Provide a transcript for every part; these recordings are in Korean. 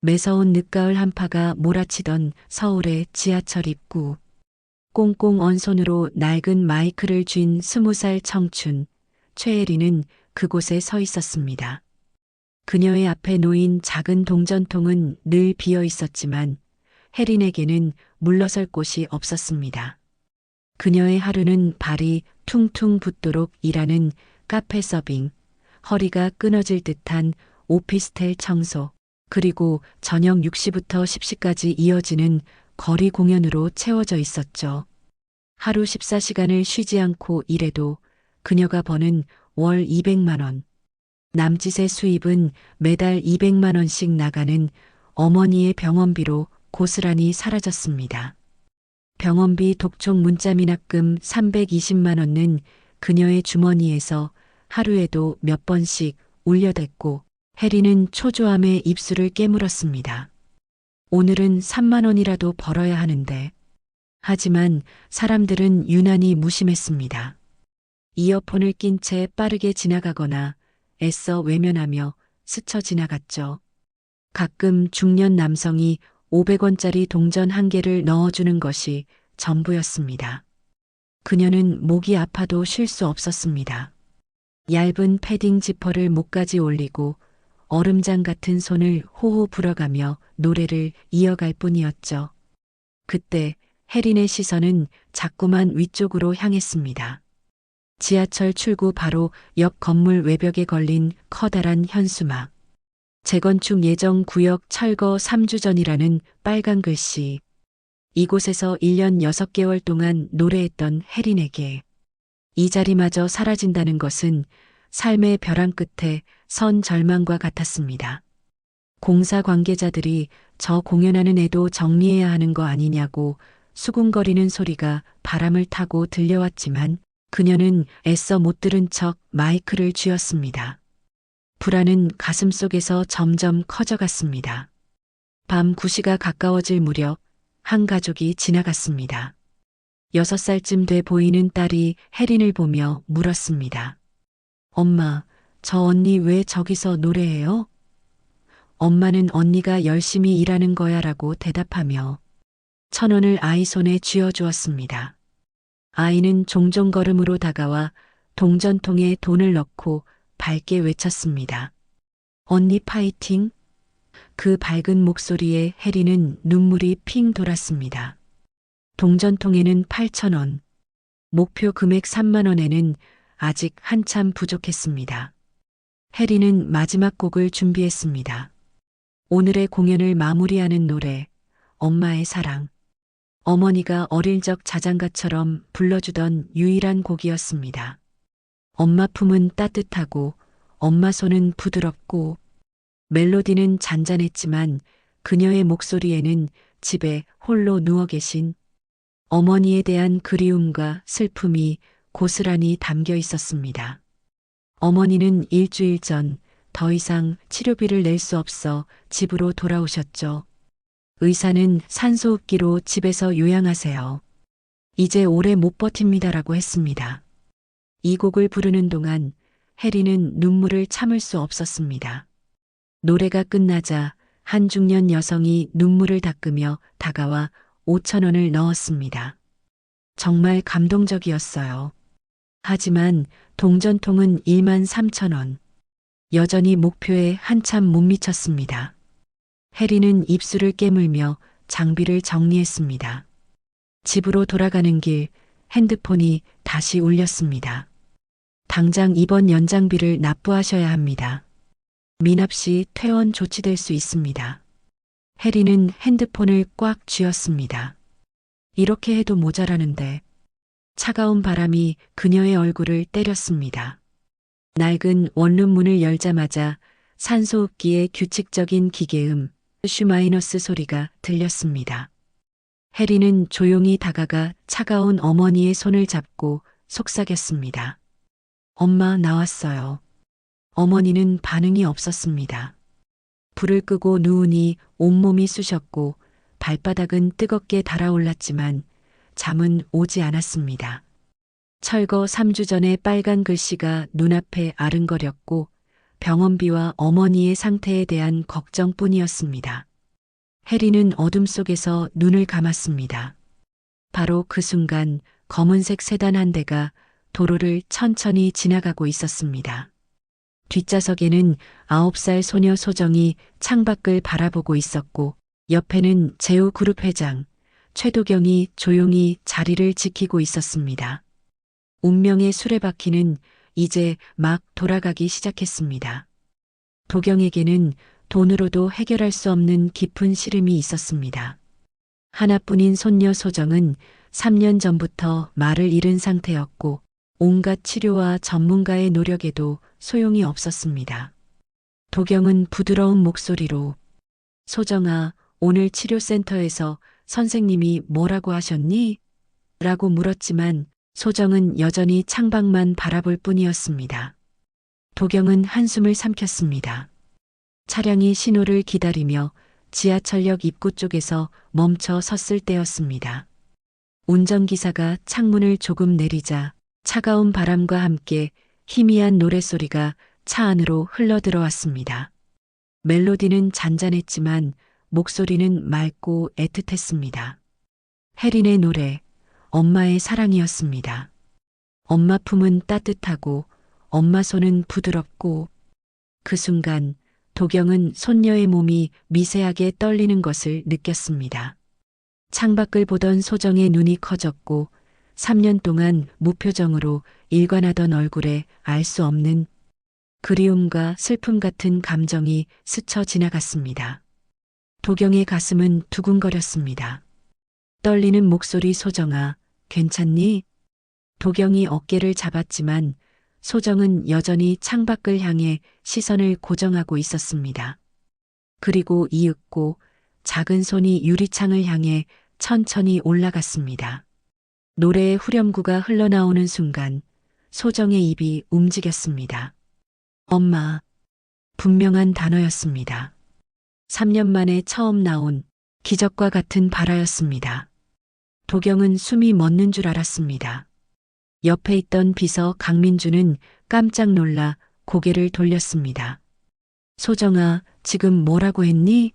매서운 늦가을 한파가 몰아치던 서울의 지하철 입구. 꽁꽁 언 손으로 낡은 마이크를 쥔 20살 청춘, 최혜리는 그곳에 서 있었습니다. 그녀의 앞에 놓인 작은 동전통은 늘 비어 있었지만 혜린에게는 물러설 곳이 없었습니다. 그녀의 하루는 발이 퉁퉁 붓도록 일하는 카페 서빙, 허리가 끊어질 듯한 오피스텔 청소, 그리고 저녁 6시부터 10시까지 이어지는 거리 공연으로 채워져 있었죠. 하루 14시간을 쉬지 않고 일해도 그녀가 버는 월 200만 원. 남짓의 수입은 매달 200만 원씩 나가는 어머니의 병원비로 고스란히 사라졌습니다. 병원비 독촉 문자미납금 320만 원은 그녀의 주머니에서 하루에도 몇 번씩 울려댔고 혜리는 초조함에 입술을 깨물었습니다. 오늘은 3만 원이라도 벌어야 하는데. 하지만 사람들은 유난히 무심했습니다. 이어폰을 낀 채 빠르게 지나가거나 애써 외면하며 스쳐 지나갔죠. 가끔 중년 남성이 500원짜리 동전 한 개를 넣어주는 것이 전부였습니다. 그녀는 목이 아파도 쉴 수 없었습니다. 얇은 패딩 지퍼를 목까지 올리고 얼음장 같은 손을 호호 불어가며 노래를 이어갈 뿐이었죠. 그때 혜린의 시선은 자꾸만 위쪽으로 향했습니다. 지하철 출구 바로 옆 건물 외벽에 걸린 커다란 현수막. 재건축 예정 구역 철거 3주 전이라는 빨간 글씨. 이곳에서 1년 6개월 동안 노래했던 혜린에게 이 자리마저 사라진다는 것은 삶의 벼랑 끝에 선 절망과 같았습니다. 공사 관계자들이 저 공연하는 애도 정리해야 하는 거 아니냐고 수군거리는 소리가 바람을 타고 들려왔지만 그녀는 애써 못 들은 척 마이크를 쥐었습니다. 불안은 가슴속에서 점점 커져갔습니다. 밤 9시가 가까워질 무렵 한 가족이 지나갔습니다. 6살쯤 돼 보이는 딸이 혜린을 보며 물었습니다. 엄마, 저 언니 왜 저기서 노래해요? 엄마는 언니가 열심히 일하는 거야 라고 대답하며 1,000원을 아이 손에 쥐어주었습니다. 아이는 종종 걸음으로 다가와 동전통에 돈을 넣고 밝게 외쳤습니다. 언니 파이팅! 그 밝은 목소리에 혜리는 눈물이 핑 돌았습니다. 동전통에는 8,000원, 목표 금액 3만 원에는 아직 한참 부족했습니다. 혜리는 마지막 곡을 준비했습니다. 오늘의 공연을 마무리하는 노래, 엄마의 사랑. 어머니가 어릴 적 자장가처럼 불러주던 유일한 곡이었습니다. 엄마 품은 따뜻하고 엄마 손은 부드럽고 멜로디는 잔잔했지만 그녀의 목소리에는 집에 홀로 누워 계신 어머니에 대한 그리움과 슬픔이 고스란히 담겨 있었습니다. 어머니는 일주일 전 더 이상 치료비를 낼 수 없어 집으로 돌아오셨죠. 의사는 산소흡기로 집에서 요양하세요. 이제 오래 못 버팁니다라고 했습니다. 이 곡을 부르는 동안 혜리는 눈물을 참을 수 없었습니다. 노래가 끝나자 한 중년 여성이 눈물을 닦으며 다가와 5,000원을 넣었습니다. 정말 감동적이었어요. 하지만 동전통은 13,000원. 여전히 목표에 한참 못 미쳤습니다. 혜리는 입술을 깨물며 장비를 정리했습니다. 집으로 돌아가는 길 핸드폰이 다시 울렸습니다. 당장 이번 연장비를 납부하셔야 합니다. 미납 씨 퇴원 조치될 수 있습니다. 혜리는 핸드폰을 꽉 쥐었습니다. 이렇게 해도 모자라는데. 차가운 바람이 그녀의 얼굴을 때렸습니다. 낡은 원룸 문을 열자마자 산소흡기의 규칙적인 기계음 슈마이너스 소리가 들렸습니다. 혜리는 조용히 다가가 차가운 어머니의 손을 잡고 속삭였습니다. 엄마 나왔어요. 어머니는 반응이 없었습니다. 불을 끄고 누우니 온몸이 쑤셨고 발바닥은 뜨겁게 달아올랐지만 잠은 오지 않았습니다. 철거 3주 전의 빨간 글씨가 눈앞에 아른거렸고 병원비와 어머니의 상태에 대한 걱정뿐이었습니다. 혜리는 어둠 속에서 눈을 감았습니다. 바로 그 순간 검은색 세단 한 대가 도로를 천천히 지나가고 있었습니다. 뒷좌석에는 9살 소녀 소정이 창밖을 바라보고 있었고 옆에는 제우그룹 회장 최도경이 조용히 자리를 지키고 있었습니다. 운명의 수레바퀴는 이제 막 돌아가기 시작했습니다. 도경에게는 돈으로도 해결할 수 없는 깊은 시름이 있었습니다. 하나뿐인 손녀 소정은 3년 전부터 말을 잃은 상태였고 온갖 치료와 전문가의 노력에도 소용이 없었습니다. 도경은 부드러운 목소리로 소정아, 오늘 치료센터에서 선생님이 뭐라고 하셨니? 라고 물었지만 소정은 여전히 창밖만 바라볼 뿐이었습니다. 도경은 한숨을 삼켰습니다. 차량이 신호를 기다리며 지하철역 입구 쪽에서 멈춰 섰을 때였습니다. 운전기사가 창문을 조금 내리자 차가운 바람과 함께 희미한 노랫소리가 차 안으로 흘러들어왔습니다. 멜로디는 잔잔했지만 목소리는 맑고 애틋했습니다. 혜린의 노래, 엄마의 사랑이었습니다. 엄마 품은 따뜻하고 엄마 손은 부드럽고 그 순간 도경은 손녀의 몸이 미세하게 떨리는 것을 느꼈습니다. 창밖을 보던 소정의 눈이 커졌고 3년 동안 무표정으로 일관하던 얼굴에 알 수 없는 그리움과 슬픔 같은 감정이 스쳐 지나갔습니다. 도경의 가슴은 두근거렸습니다. 떨리는 목소리 소정아, 괜찮니? 도경이 어깨를 잡았지만 소정은 여전히 창밖을 향해 시선을 고정하고 있었습니다. 그리고 이윽고 작은 손이 유리창을 향해 천천히 올라갔습니다. 노래의 후렴구가 흘러나오는 순간 소정의 입이 움직였습니다. 엄마. 분명한 단어였습니다. 3년 만에 처음 나온 기적과 같은 발화였습니다. 도경은 숨이 멎는 줄 알았습니다. 옆에 있던 비서 강민주는 깜짝 놀라 고개를 돌렸습니다. 소정아, 지금 뭐라고 했니?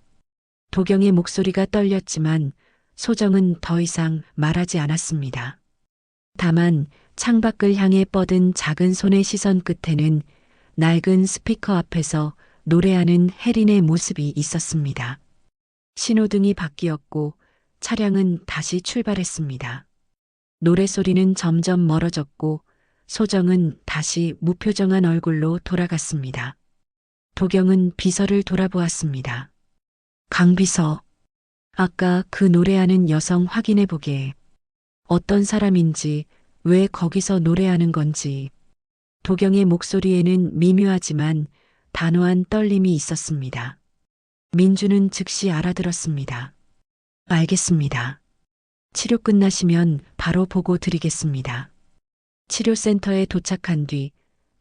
도경의 목소리가 떨렸지만 소정은 더 이상 말하지 않았습니다. 다만 창밖을 향해 뻗은 작은 손의 시선 끝에는 낡은 스피커 앞에서 노래하는 혜린의 모습이 있었습니다. 신호등이 바뀌었고 차량은 다시 출발했습니다. 노래소리는 점점 멀어졌고 소정은 다시 무표정한 얼굴로 돌아갔습니다. 도경은 비서를 돌아보았습니다. 강 비서, 아까 그 노래하는 여성 확인해 보게. 어떤 사람인지, 왜 거기서 노래하는 건지. 도경의 목소리에는 미묘하지만 단호한 떨림이 있었습니다. 민주는 즉시 알아들었습니다. 알겠습니다. 치료 끝나시면 바로 보고 드리겠습니다. 치료센터에 도착한 뒤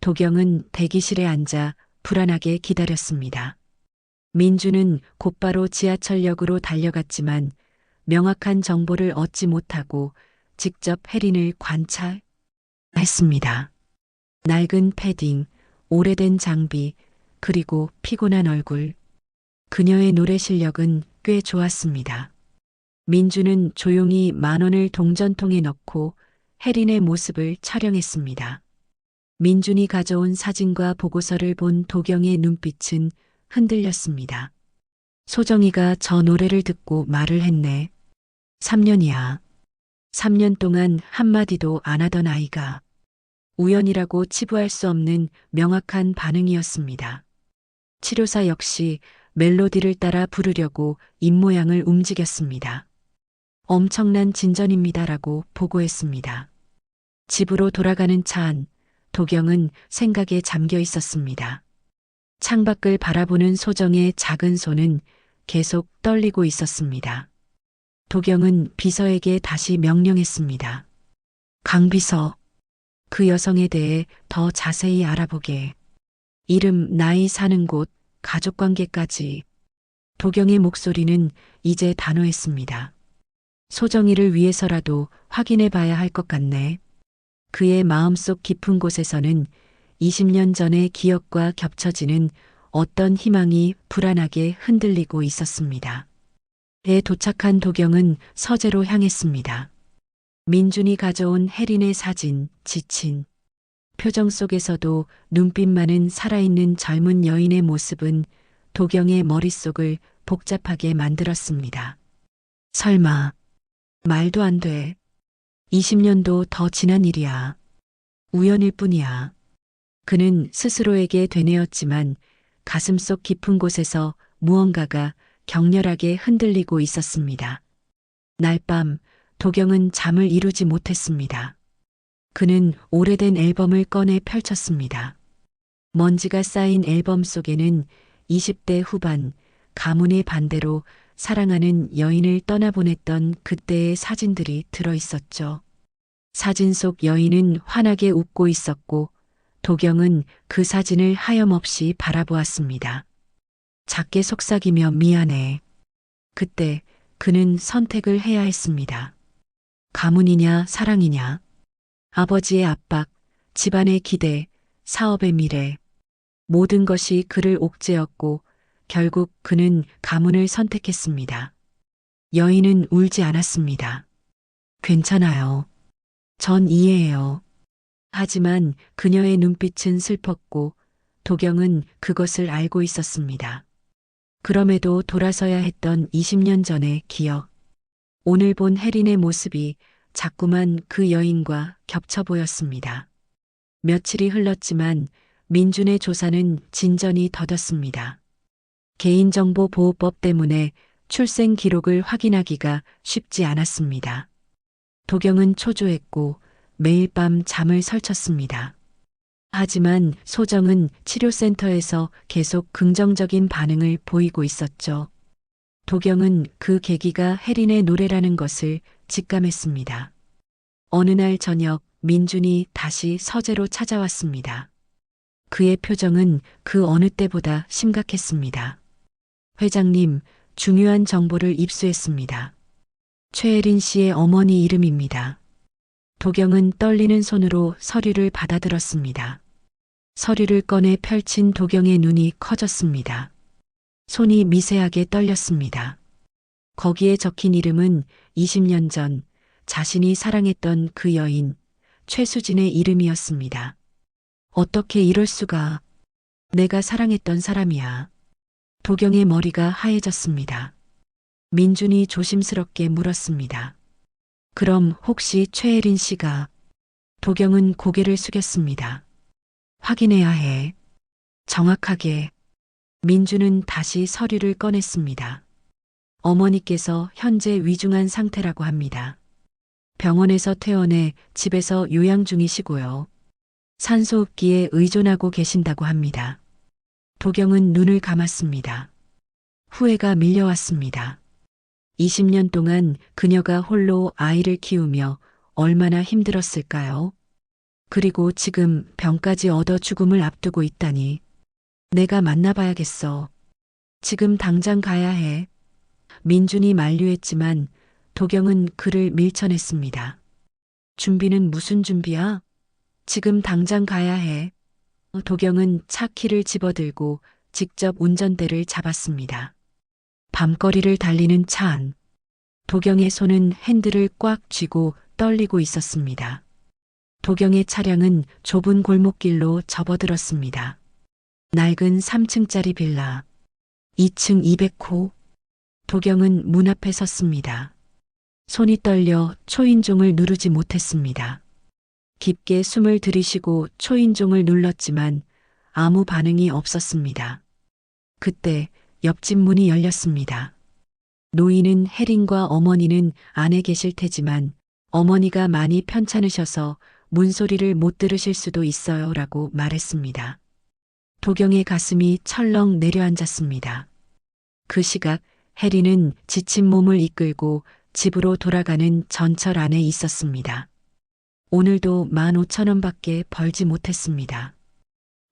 도경은 대기실에 앉아 불안하게 기다렸습니다. 민주는 곧바로 지하철역으로 달려갔지만 명확한 정보를 얻지 못하고 직접 혜린을 관찰했습니다. 낡은 패딩, 오래된 장비, 그리고 피곤한 얼굴. 그녀의 노래 실력은 꽤 좋았습니다. 민주는 조용히 10,000원을 동전통에 넣고 혜린의 모습을 촬영했습니다. 민준이 가져온 사진과 보고서를 본 도경의 눈빛은 흔들렸습니다. 소정이가 저 노래를 듣고 말을 했네. 3년이야. 3년 동안 한마디도 안 하던 아이가 우연이라고 치부할 수 없는 명확한 반응이었습니다. 치료사 역시 멜로디를 따라 부르려고 입모양을 움직였습니다. 엄청난 진전입니다라고 보고했습니다. 집으로 돌아가는 차 안, 도경은 생각에 잠겨 있었습니다. 창밖을 바라보는 소정의 작은 손은 계속 떨리고 있었습니다. 도경은 비서에게 다시 명령했습니다. 강 비서, 그 여성에 대해 더 자세히 알아보게. 이름, 나이, 사는 곳, 가족관계까지. 도경의 목소리는 이제 단호했습니다. 소정이를 위해서라도 확인해 봐야 할 것 같네. 그의 마음속 깊은 곳에서는 20년 전의 기억과 겹쳐지는 어떤 희망이 불안하게 흔들리고 있었습니다. 에 도착한 도경은 서재로 향했습니다. 민준이 가져온 혜린의 사진, 지친 표정 속에서도 눈빛만은 살아있는 젊은 여인의 모습은 도경의 머릿속을 복잡하게 만들었습니다. 설마, 말도 안 돼. 20년도 더 지난 일이야. 우연일 뿐이야. 그는 스스로에게 되뇌었지만 가슴속 깊은 곳에서 무언가가 격렬하게 흔들리고 있었습니다. 날 밤 도경은 잠을 이루지 못했습니다. 그는 오래된 앨범을 꺼내 펼쳤습니다. 먼지가 쌓인 앨범 속에는 20대 후반 가문의 반대로 사랑하는 여인을 떠나보냈던 그때의 사진들이 들어 있었죠. 사진 속 여인은 환하게 웃고 있었고 도경은 그 사진을 하염없이 바라보았습니다. 작게 속삭이며 미안해. 그때 그는 선택을 해야 했습니다. 가문이냐 사랑이냐. 아버지의 압박, 집안의 기대, 사업의 미래. 모든 것이 그를 옥죄었고 결국 그는 가문을 선택했습니다. 여인은 울지 않았습니다. 괜찮아요. 전 이해해요. 하지만 그녀의 눈빛은 슬펐고 도경은 그것을 알고 있었습니다. 그럼에도 돌아서야 했던 20년 전의 기억. 오늘 본 혜린의 모습이 자꾸만 그 여인과 겹쳐 보였습니다. 며칠이 흘렀지만 민준의 조사는 진전이 더뎠습니다. 개인정보보호법 때문에 출생 기록을 확인하기가 쉽지 않았습니다. 도경은 초조했고 매일 밤 잠을 설쳤습니다. 하지만 소정은 치료센터에서 계속 긍정적인 반응을 보이고 있었죠. 도경은 그 계기가 혜린의 노래라는 것을 직감했습니다. 어느 날 저녁 민준이 다시 서재로 찾아왔습니다. 그의 표정은 그 어느 때보다 심각했습니다. 회장님, 중요한 정보를 입수했습니다. 최혜린 씨의 어머니 이름입니다. 도경은 떨리는 손으로 서류를 받아들었습니다. 서류를 꺼내 펼친 도경의 눈이 커졌습니다. 손이 미세하게 떨렸습니다. 거기에 적힌 이름은 20년 전 자신이 사랑했던 그 여인 최수진의 이름이었습니다. 어떻게 이럴 수가. 내가 사랑했던 사람이야. 도경의 머리가 하얘졌습니다. 민준이 조심스럽게 물었습니다. 그럼 혹시 최혜린 씨가. 도경은 고개를 숙였습니다. 확인해야 해. 정확하게. 민준은 다시 서류를 꺼냈습니다. 어머니께서 현재 위중한 상태라고 합니다. 병원에서 퇴원해 집에서 요양 중이시고요. 산소호흡기에 의존하고 계신다고 합니다. 도경은 눈을 감았습니다. 후회가 밀려왔습니다. 20년 동안 그녀가 홀로 아이를 키우며 얼마나 힘들었을까요? 그리고 지금 병까지 얻어 죽음을 앞두고 있다니. 내가 만나봐야겠어. 지금 당장 가야 해. 민준이 만류했지만 도경은 그를 밀쳐냈습니다. 준비는 무슨 준비야? 지금 당장 가야 해. 도경은 차 키를 집어들고 직접 운전대를 잡았습니다. 밤거리를 달리는 차 안. 도경의 손은 핸들을 꽉 쥐고 떨리고 있었습니다. 도경의 차량은 좁은 골목길로 접어들었습니다. 낡은 3층짜리 빌라. 2층 200호. 도경은 문 앞에 섰습니다. 손이 떨려 초인종을 누르지 못했습니다. 깊게 숨을 들이쉬고 초인종을 눌렀지만 아무 반응이 없었습니다. 그때 옆집 문이 열렸습니다. 노인은 혜린과 어머니는 안에 계실 테지만 어머니가 많이 편찮으셔서 문소리를 못 들으실 수도 있어요 라고 말했습니다. 도경의 가슴이 철렁 내려앉았습니다. 그 시각 혜린은 지친 몸을 이끌고 집으로 돌아가는 전철 안에 있었습니다. 오늘도 15,000원밖에 벌지 못했습니다.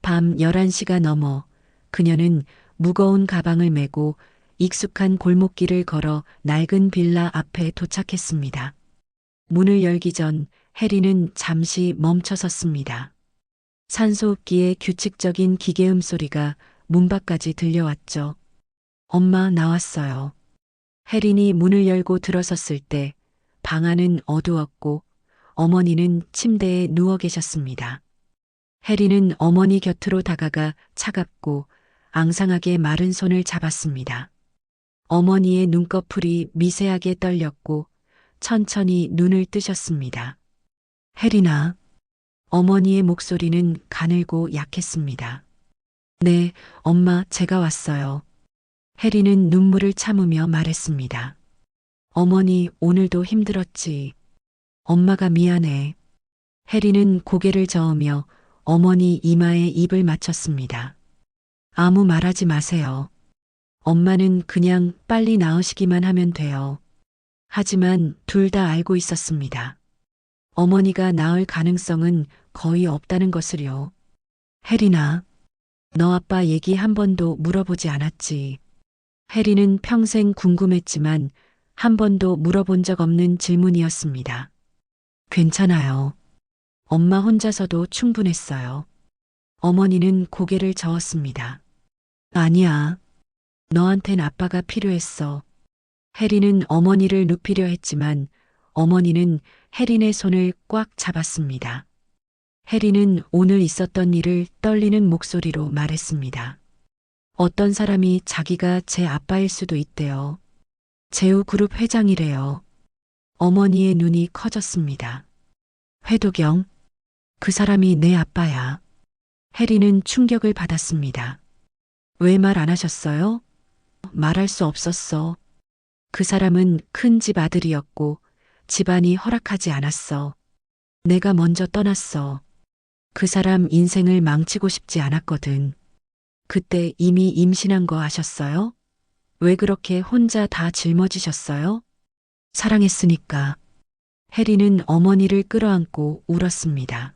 밤 11시가 넘어 그녀는 무거운 가방을 메고 익숙한 골목길을 걸어 낡은 빌라 앞에 도착했습니다. 문을 열기 전 혜린은 잠시 멈춰 섰습니다. 산소호흡기의 규칙적인 기계음 소리가 문 밖까지 들려왔죠. 엄마 나왔어요. 혜린이 문을 열고 들어섰을 때 방 안은 어두웠고 어머니는 침대에 누워 계셨습니다. 혜린은 어머니 곁으로 다가가 차갑고 앙상하게 마른 손을 잡았습니다. 어머니의 눈꺼풀이 미세하게 떨렸고 천천히 눈을 뜨셨습니다. 혜린아. 어머니의 목소리는 가늘고 약했습니다. 네, 엄마, 제가 왔어요. 혜린은 눈물을 참으며 말했습니다. 어머니, 오늘도 힘들었지. 엄마가 미안해. 혜린은 고개를 저으며 어머니 이마에 입을 맞췄습니다. 아무 말하지 마세요. 엄마는 그냥 빨리 나으시기만 하면 돼요. 하지만 둘 다 알고 있었습니다. 어머니가 나을 가능성은 거의 없다는 것을요. 혜린아, 너 아빠 얘기 한 번도 물어보지 않았지. 혜린은 평생 궁금했지만 한 번도 물어본 적 없는 질문이었습니다. 괜찮아요. 엄마 혼자서도 충분했어요. 어머니는 고개를 저었습니다. 아니야. 너한텐 아빠가 필요했어. 혜린은 어머니를 눕히려 했지만 어머니는 혜린의 손을 꽉 잡았습니다. 혜린은 오늘 있었던 일을 떨리는 목소리로 말했습니다. 어떤 사람이 자기가 제 아빠일 수도 있대요. 제우그룹 회장이래요. 어머니의 눈이 커졌습니다. 회도경, 그 사람이 내 아빠야. 혜린은 충격을 받았습니다. 왜 말 안 하셨어요? 말할 수 없었어. 그 사람은 큰 집 아들이었고 집안이 허락하지 않았어. 내가 먼저 떠났어. 그 사람 인생을 망치고 싶지 않았거든. 그때 이미 임신한 거 아셨어요? 왜 그렇게 혼자 다 짊어지셨어요? 사랑했으니까. 혜린은 어머니를 끌어안고 울었습니다.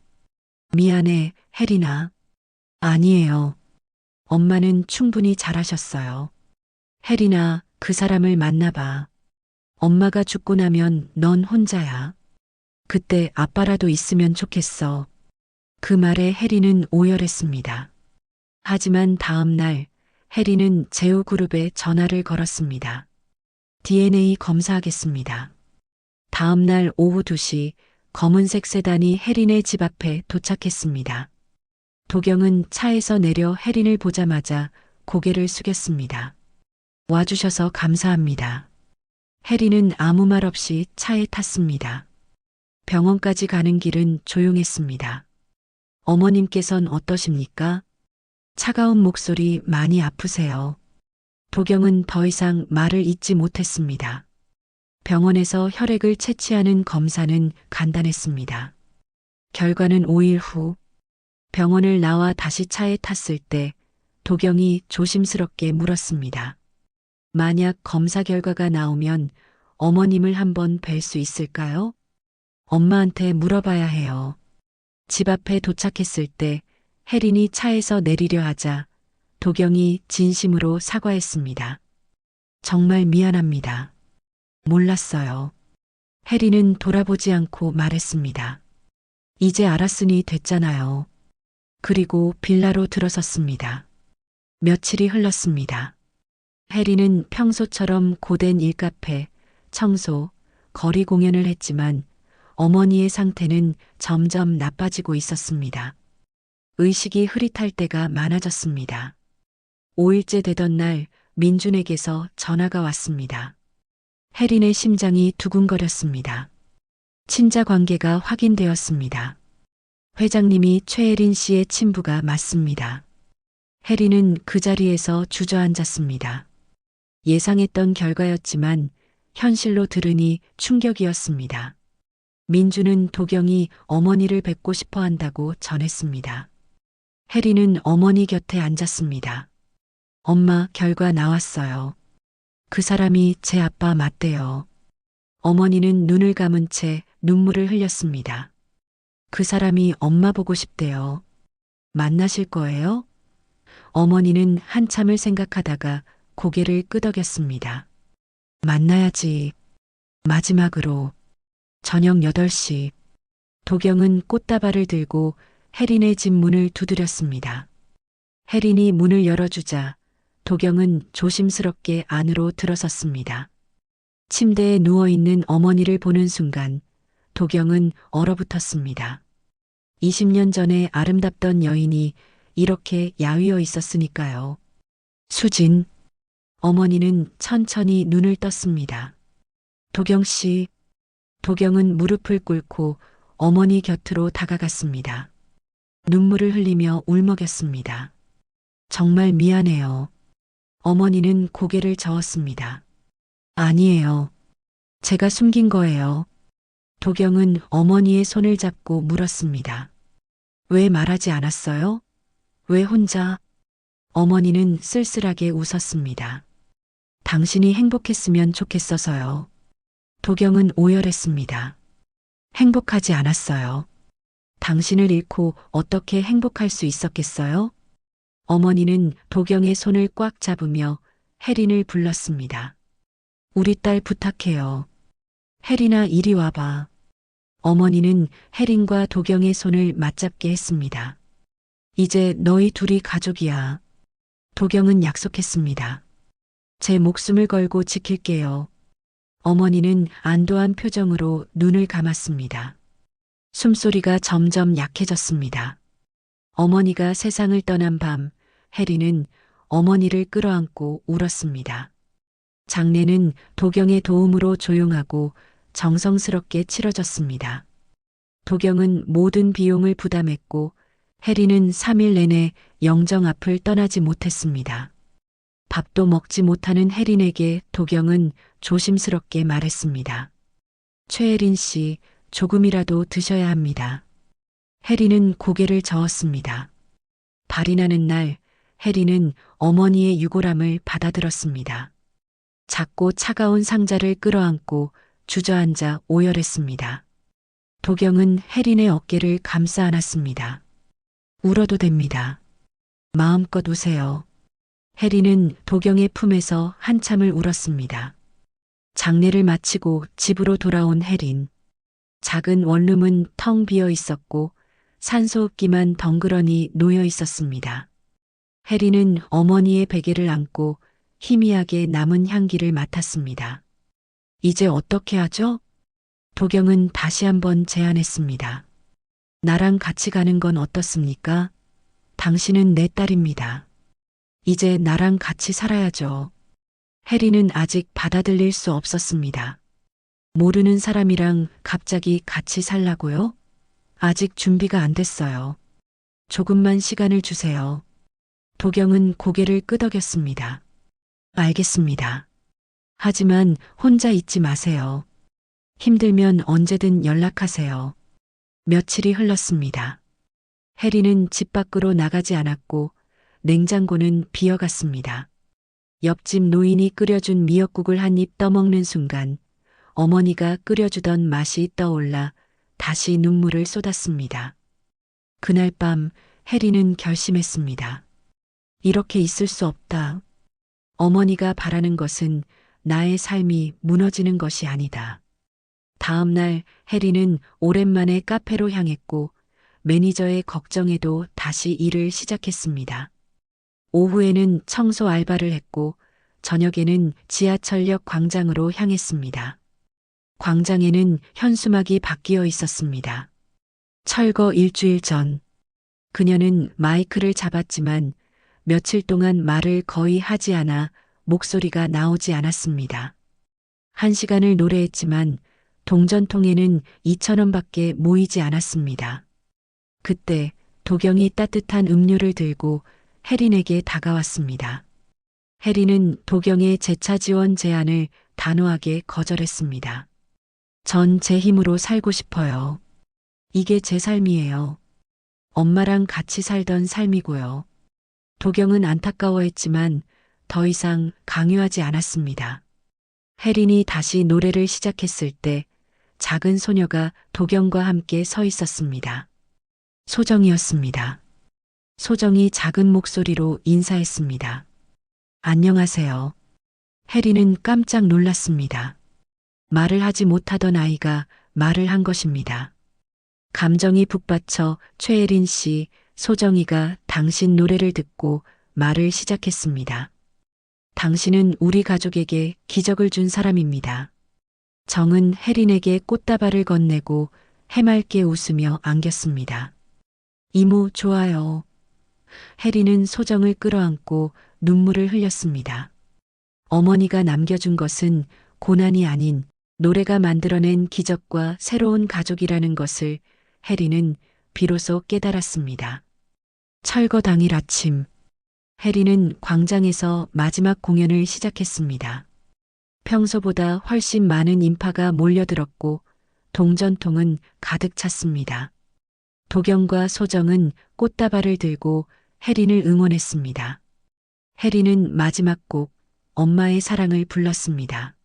미안해, 혜린아. 아니에요. 엄마는 충분히 잘하셨어요. 혜린아, 그 사람을 만나봐. 엄마가 죽고 나면 넌 혼자야. 그때 아빠라도 있으면 좋겠어. 그 말에 혜린은 오열했습니다. 하지만 다음 날 혜린은 제우그룹에 전화를 걸었습니다. DNA 검사하겠습니다. 다음 날 오후 2시 검은색 세단이 혜린의 집 앞에 도착했습니다. 도경은 차에서 내려 혜린을 보자마자 고개를 숙였습니다. 와주셔서 감사합니다. 혜린은 아무 말 없이 차에 탔습니다. 병원까지 가는 길은 조용했습니다. 어머님께선 어떠십니까? 차가운 목소리 많이 아프세요. 도경은 더 이상 말을 잇지 못했습니다. 병원에서 혈액을 채취하는 검사는 간단했습니다. 결과는 5일 후 병원을 나와 다시 차에 탔을 때 도경이 조심스럽게 물었습니다. 만약 검사 결과가 나오면 어머님을 한번 뵐 수 있을까요? 엄마한테 물어봐야 해요. 집 앞에 도착했을 때 혜린이 차에서 내리려 하자 도경이 진심으로 사과했습니다. 정말 미안합니다. 몰랐어요. 혜린은 돌아보지 않고 말했습니다. 이제 알았으니 됐잖아요. 그리고 빌라로 들어섰습니다. 며칠이 흘렀습니다. 혜린은 평소처럼 고된 일카페, 청소, 거리 공연을 했지만 어머니의 상태는 점점 나빠지고 있었습니다. 의식이 흐릿할 때가 많아졌습니다. 5일째 되던 날 민준에게서 전화가 왔습니다. 혜린의 심장이 두근거렸습니다. 친자 관계가 확인되었습니다. 회장님이 최혜린 씨의 친부가 맞습니다. 혜린은 그 자리에서 주저앉았습니다. 예상했던 결과였지만 현실로 들으니 충격이었습니다. 민주는 도경이 어머니를 뵙고 싶어 한다고 전했습니다. 혜린은 어머니 곁에 앉았습니다. 엄마, 결과 나왔어요. 그 사람이 제 아빠 맞대요. 어머니는 눈을 감은 채 눈물을 흘렸습니다. 그 사람이 엄마 보고 싶대요. 만나실 거예요? 어머니는 한참을 생각하다가 고개를 끄덕였습니다. 만나야지. 마지막으로. 저녁 8시. 도경은 꽃다발을 들고 혜린의 집 문을 두드렸습니다. 혜린이 문을 열어주자 도경은 조심스럽게 안으로 들어섰습니다. 침대에 누워있는 어머니를 보는 순간 도경은 얼어붙었습니다. 20년 전에 아름답던 여인이 이렇게 야위어 있었으니까요. 수진, 어머니는 천천히 눈을 떴습니다. 도경 씨, 도경은 무릎을 꿇고 어머니 곁으로 다가갔습니다. 눈물을 흘리며 울먹였습니다. 정말 미안해요. 어머니는 고개를 저었습니다. 아니에요. 제가 숨긴 거예요. 도경은 어머니의 손을 잡고 물었습니다. 왜 말하지 않았어요? 왜 혼자? 어머니는 쓸쓸하게 웃었습니다. 당신이 행복했으면 좋겠어서요. 도경은 오열했습니다. 행복하지 않았어요. 당신을 잃고 어떻게 행복할 수 있었겠어요? 어머니는 도경의 손을 꽉 잡으며 혜린을 불렀습니다. 우리 딸 부탁해요. 혜린아, 이리 와봐. 어머니는 혜린과 도경의 손을 맞잡게 했습니다. 이제 너희 둘이 가족이야. 도경은 약속했습니다. 제 목숨을 걸고 지킬게요. 어머니는 안도한 표정으로 눈을 감았습니다. 숨소리가 점점 약해졌습니다. 어머니가 세상을 떠난 밤, 혜린은 어머니를 끌어안고 울었습니다. 장례는 도경의 도움으로 조용하고 정성스럽게 치러졌습니다. 도경은 모든 비용을 부담했고 혜린은 3일 내내 영정 앞을 떠나지 못했습니다. 밥도 먹지 못하는 혜린에게 도경은 조심스럽게 말했습니다. 최혜린 씨, 조금이라도 드셔야 합니다. 혜린은 고개를 저었습니다. 발이 나는 날, 혜린은 어머니의 유골함을 받아들었습니다. 작고 차가운 상자를 끌어안고 주저앉아 오열했습니다. 도경은 혜린의 어깨를 감싸 안았습니다. 울어도 됩니다. 마음껏 우세요. 혜린은 도경의 품에서 한참을 울었습니다. 장례를 마치고 집으로 돌아온 혜린. 작은 원룸은 텅 비어 있었고 산소흡기만 덩그러니 놓여 있었습니다. 혜린은 어머니의 베개를 안고 희미하게 남은 향기를 맡았습니다. 이제 어떻게 하죠? 도경은 다시 한번 제안했습니다. 나랑 같이 가는 건 어떻습니까? 당신은 내 딸입니다. 이제 나랑 같이 살아야죠. 혜린은 아직 받아들일 수 없었습니다. 모르는 사람이랑 갑자기 같이 살라고요? 아직 준비가 안 됐어요. 조금만 시간을 주세요. 도경은 고개를 끄덕였습니다. 알겠습니다. 하지만 혼자 있지 마세요. 힘들면 언제든 연락하세요. 며칠이 흘렀습니다. 혜린은 집 밖으로 나가지 않았고 냉장고는 비어갔습니다. 옆집 노인이 끓여준 미역국을 한 입 떠먹는 순간 어머니가 끓여주던 맛이 떠올라 다시 눈물을 쏟았습니다. 그날 밤 혜린은 결심했습니다. 이렇게 있을 수 없다. 어머니가 바라는 것은 나의 삶이 무너지는 것이 아니다. 다음 날 혜린은 오랜만에 카페로 향했고 매니저의 걱정에도 다시 일을 시작했습니다. 오후에는 청소 알바를 했고 저녁에는 지하철역 광장으로 향했습니다. 광장에는 현수막이 바뀌어 있었습니다. 철거 일주일 전. 그녀는 마이크를 잡았지만 며칠 동안 말을 거의 하지 않아 목소리가 나오지 않았습니다. 1시간을 노래했지만 동전통에는 2,000원밖에 모이지 않았습니다. 그때 도경이 따뜻한 음료를 들고 혜린에게 다가왔습니다. 혜린은 도경의 재차 지원 제안을 단호하게 거절했습니다. 전 제 힘으로 살고 싶어요. 이게 제 삶이에요. 엄마랑 같이 살던 삶이고요. 도경은 안타까워했지만 더 이상 강요하지 않았습니다. 혜린이 다시 노래를 시작했을 때 작은 소녀가 도경과 함께 서 있었습니다. 소정이었습니다. 소정이 작은 목소리로 인사했습니다. 안녕하세요. 혜린은 깜짝 놀랐습니다. 말을 하지 못하던 아이가 말을 한 것입니다. 감정이 북받쳐 최혜린 씨, 소정이가 당신 노래를 듣고 말을 시작했습니다. 당신은 우리 가족에게 기적을 준 사람입니다. 정은 혜린에게 꽃다발을 건네고 해맑게 웃으며 안겼습니다. 이모 좋아요. 혜린은 소정을 끌어안고 눈물을 흘렸습니다. 어머니가 남겨준 것은 고난이 아닌 노래가 만들어낸 기적과 새로운 가족이라는 것을 혜린은 비로소 깨달았습니다. 철거 당일 아침, 혜린은 광장에서 마지막 공연을 시작했습니다. 평소보다 훨씬 많은 인파가 몰려들었고 동전통은 가득 찼습니다. 도경과 소정은 꽃다발을 들고 혜린을 응원했습니다. 혜린은 마지막 곡 엄마의 사랑을 불렀습니다.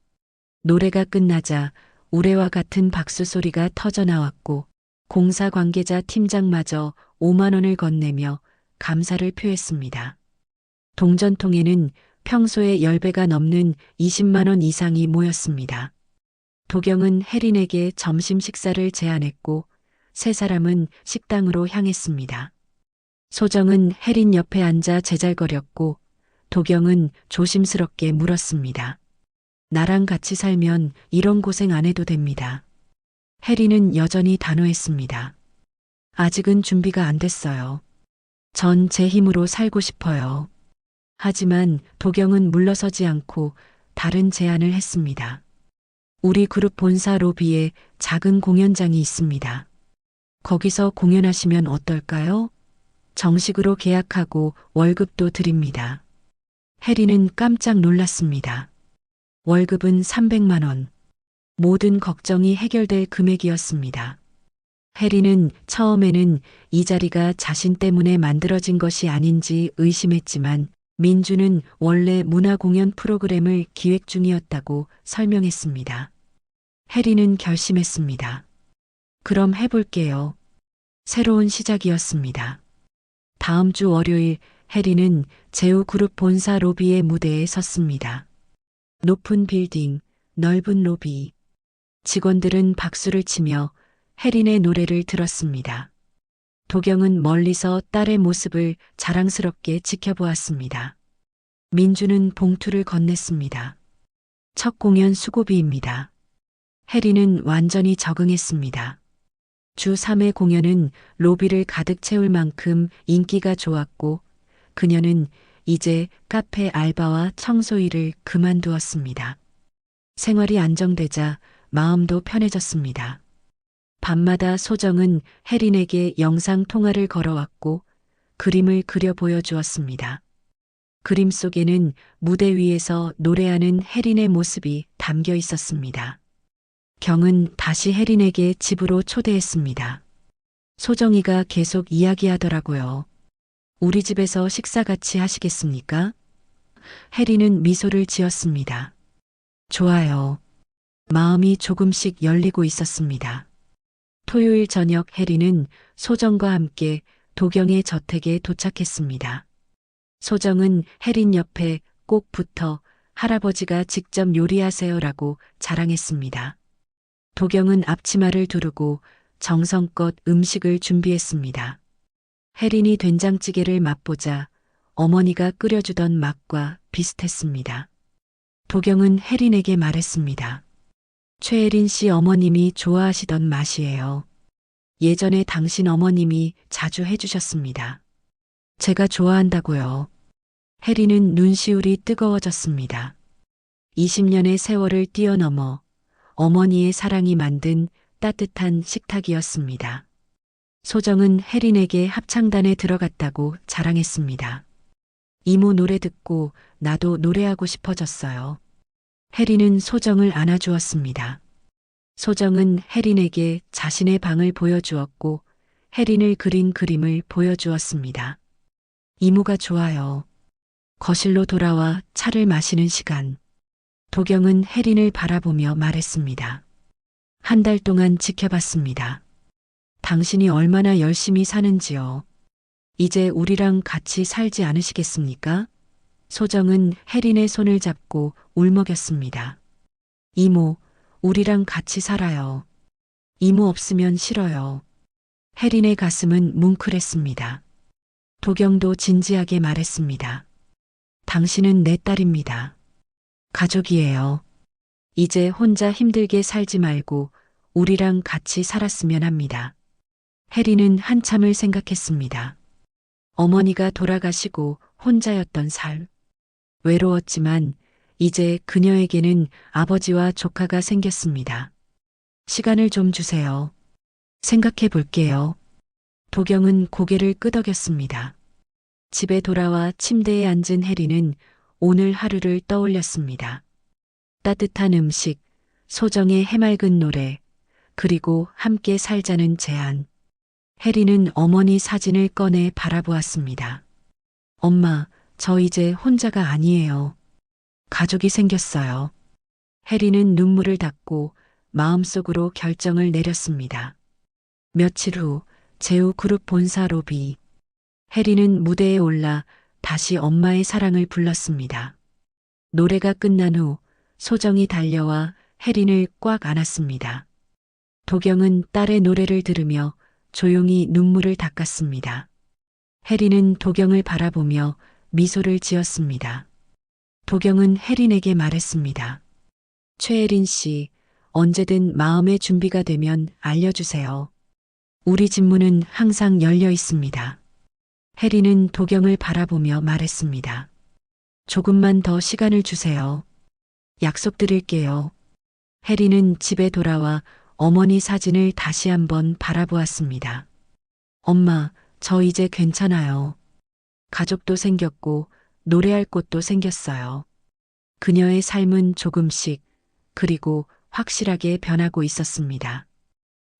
노래가 끝나자 우레와 같은 박수 소리가 터져 나왔고 공사 관계자 팀장마저 5만 원을 건네며 감사를 표했습니다. 동전통에는 평소의 10배가 넘는 20만 원 이상이 모였습니다. 도경은 혜린에게 점심 식사를 제안했고 세 사람은 식당으로 향했습니다. 소정은 혜린 옆에 앉아 제잘거렸고 도경은 조심스럽게 물었습니다. 나랑 같이 살면 이런 고생 안 해도 됩니다. 혜린은 여전히 단호했습니다. 아직은 준비가 안 됐어요. 전 제 힘으로 살고 싶어요. 하지만 도경은 물러서지 않고 다른 제안을 했습니다. 우리 그룹 본사 로비에 작은 공연장이 있습니다. 거기서 공연하시면 어떨까요? 정식으로 계약하고 월급도 드립니다. 혜린은 깜짝 놀랐습니다. 월급은 300만 원. 모든 걱정이 해결될 금액이었습니다. 혜린은 처음에는 이 자리가 자신 때문에 만들어진 것이 아닌지 의심했지만 민주는 원래 문화공연 프로그램을 기획 중이었다고 설명했습니다. 혜린은 결심했습니다. 그럼 해볼게요. 새로운 시작이었습니다. 다음 주 월요일 혜린은 제우그룹 본사 로비의 무대에 섰습니다. 높은 빌딩, 넓은 로비. 직원들은 박수를 치며 혜린의 노래를 들었습니다. 도경은 멀리서 딸의 모습을 자랑스럽게 지켜보았습니다. 민주는 봉투를 건넸습니다. 첫 공연 수고비입니다. 혜린은 완전히 적응했습니다. 주 3회 공연은 로비를 가득 채울 만큼 인기가 좋았고 그녀는 이제 카페 알바와 청소 일을 그만두었습니다. 생활이 안정되자 마음도 편해졌습니다. 밤마다 소정은 혜린에게 영상 통화를 걸어왔고 그림을 그려 보여주었습니다. 그림 속에는 무대 위에서 노래하는 혜린의 모습이 담겨 있었습니다. 경은 다시 혜린에게 집으로 초대했습니다. 소정이가 계속 이야기하더라고요. 우리 집에서 식사 같이 하시겠습니까? 혜린은 미소를 지었습니다. 좋아요. 마음이 조금씩 열리고 있었습니다. 토요일 저녁 혜린은 소정과 함께 도경의 저택에 도착했습니다. 소정은 혜린 옆에 꼭 붙어 할아버지가 직접 요리하세요라고 자랑했습니다. 도경은 앞치마를 두르고 정성껏 음식을 준비했습니다. 혜린이 된장찌개를 맛보자 어머니가 끓여주던 맛과 비슷했습니다. 도경은 혜린에게 말했습니다. 최혜린 씨 어머님이 좋아하시던 맛이에요. 예전에 당신 어머님이 자주 해주셨습니다. 제가 좋아한다고요. 혜린은 눈시울이 뜨거워졌습니다. 20년의 세월을 뛰어넘어 어머니의 사랑이 만든 따뜻한 식탁이었습니다. 소정은 혜린에게 합창단에 들어갔다고 자랑했습니다. 이모 노래 듣고 나도 노래하고 싶어졌어요. 혜린은 소정을 안아주었습니다. 소정은 혜린에게 자신의 방을 보여주었고 혜린을 그린 그림을 보여주었습니다. 이모가 좋아요. 거실로 돌아와 차를 마시는 시간. 도경은 혜린을 바라보며 말했습니다. 한 달 동안 지켜봤습니다. 당신이 얼마나 열심히 사는지요. 이제 우리랑 같이 살지 않으시겠습니까? 소정은 혜린의 손을 잡고 울먹였습니다. 이모, 우리랑 같이 살아요. 이모 없으면 싫어요. 혜린의 가슴은 뭉클했습니다. 도경도 진지하게 말했습니다. 당신은 내 딸입니다. 가족이에요. 이제 혼자 힘들게 살지 말고 우리랑 같이 살았으면 합니다. 해리는 한참을 생각했습니다. 어머니가 돌아가시고 혼자였던 삶. 외로웠지만 이제 그녀에게는 아버지와 조카가 생겼습니다. 시간을 좀 주세요. 생각해 볼게요. 도경은 고개를 끄덕였습니다. 집에 돌아와 침대에 앉은 해리는 오늘 하루를 떠올렸습니다. 따뜻한 음식, 소정의 해맑은 노래, 그리고 함께 살자는 제안. 해리는 어머니 사진을 꺼내 바라보았습니다. 엄마, 저 이제 혼자가 아니에요. 가족이 생겼어요. 해리는 눈물을 닦고 마음속으로 결정을 내렸습니다. 며칠 후 제우 그룹 본사 로비. 해리는 무대에 올라 다시 엄마의 사랑을 불렀습니다. 노래가 끝난 후 소정이 달려와 해린을 꽉 안았습니다. 도경은 딸의 노래를 들으며 조용히 눈물을 닦았습니다. 해린은 도경을 바라보며 미소를 지었습니다. 도경은 해린에게 말했습니다. 최혜린 씨, 언제든 마음의 준비가 되면 알려주세요. 우리 집 문은 항상 열려 있습니다. 해린은 도경을 바라보며 말했습니다. 조금만 더 시간을 주세요. 약속드릴게요. 해린은 집에 돌아와 어머니 사진을 다시 한번 바라보았습니다. 엄마, 저 이제 괜찮아요. 가족도 생겼고 노래할 곳도 생겼어요. 그녀의 삶은 조금씩 그리고 확실하게 변하고 있었습니다.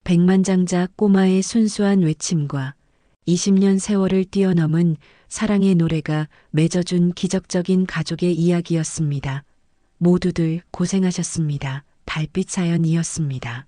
백만장자 꼬마의 순수한 외침과 20년 세월을 뛰어넘은 사랑의 노래가 맺어준 기적적인 가족의 이야기였습니다. 모두들 고생하셨습니다. 달빛 사연이었습니다.